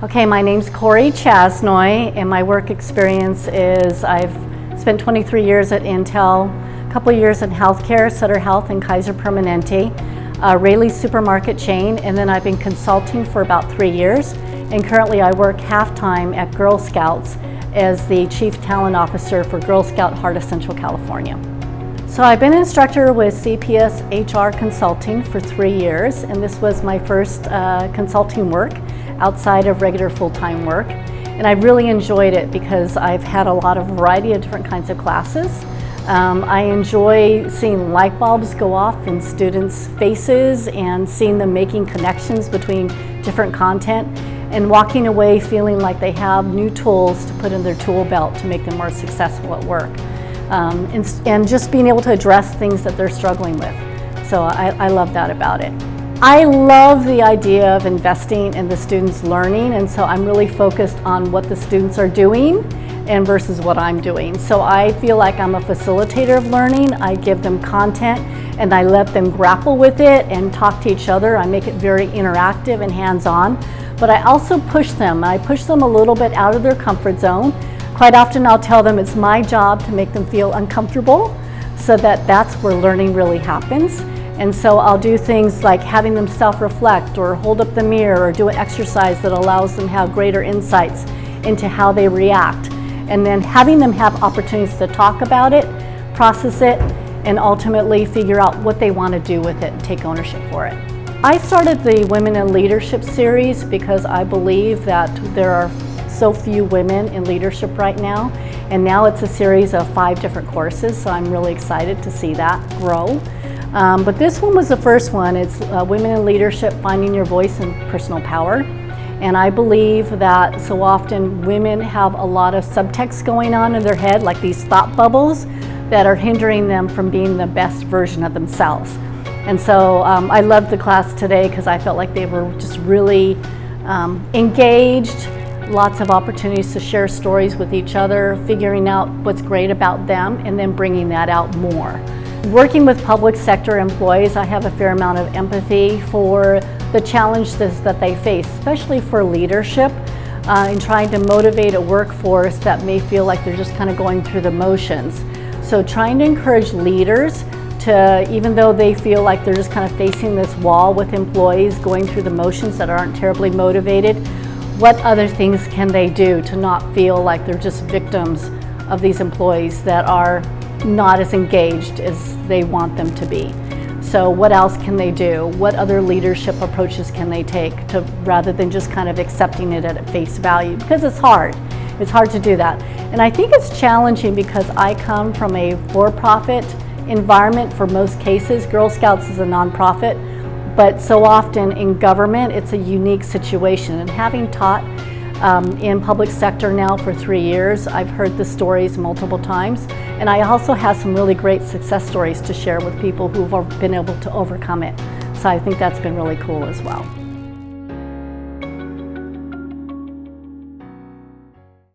Okay, my name's Kori Czasnojc, and my work experience is I've spent 23 years at Intel, a couple of years in healthcare, Sutter Health and Kaiser Permanente, Rayleigh's supermarket chain, and then I've been consulting for about 3 years. And currently I work half-time at Girl Scouts as the Chief Talent Officer for Girl Scout Heart of Central California. So I've been an instructor with CPS HR Consulting for 3 years, and this was my first consulting work outside of regular full-time work. And I've really enjoyed it because I've had a lot of variety of different kinds of classes. I enjoy seeing light bulbs go off in students' faces and seeing them making connections between different content and walking away feeling like they have new tools to put in their tool belt to make them more successful at work. And just being able to address things that they're struggling with. So I love that about it. I love the idea of investing in the students' learning, and so I'm really focused on what the students are doing and versus what I'm doing. So I feel like I'm a facilitator of learning. I give them content and I let them grapple with it and talk to each other. I make it very interactive and hands-on, but I also push them. I push them a little bit out of their comfort zone. Quite often I'll tell them it's my job to make them feel uncomfortable so that that's where learning really happens. And so I'll do things like having them self-reflect or hold up the mirror or do an exercise that allows them to have greater insights into how they react. And then having them have opportunities to talk about it, process it, and ultimately figure out what they want to do with it and take ownership for it. I started the Women in Leadership series because I believe that there are so few women in leadership right now, and now it's a series of 5 different courses, so I'm really excited to see that grow. But this one was the first one. It's Women in Leadership, Finding Your Voice and Personal Power. And I believe that so often women have a lot of subtext going on in their head, like these thought bubbles that are hindering them from being the best version of themselves. And so I loved the class today because I felt like they were just really engaged, lots of opportunities to share stories with each other, figuring out what's great about them, and then bringing that out more. Working with public sector employees, I have a fair amount of empathy for the challenges that they face, especially for leadership in trying to motivate a workforce that may feel like they're just kind of going through the motions. So trying to encourage leaders to, even though they feel like they're just kind of facing this wall with employees going through the motions that aren't terribly motivated, what other things can they do to not feel like they're just victims of these employees that are not as engaged as they want them to be. So what else can they do? What other leadership approaches can they take to, rather than just kind of accepting it at face value? Because it's hard. It's hard to do that. And I think it's challenging because I come from a for-profit environment for most cases. Girl Scouts is a nonprofit, but so often in government it's a unique situation. And having taught in public sector now for 3 years, I've heard the stories multiple times, and I also have some really great success stories to share with people who've been able to overcome it. So I think that's been really cool as well.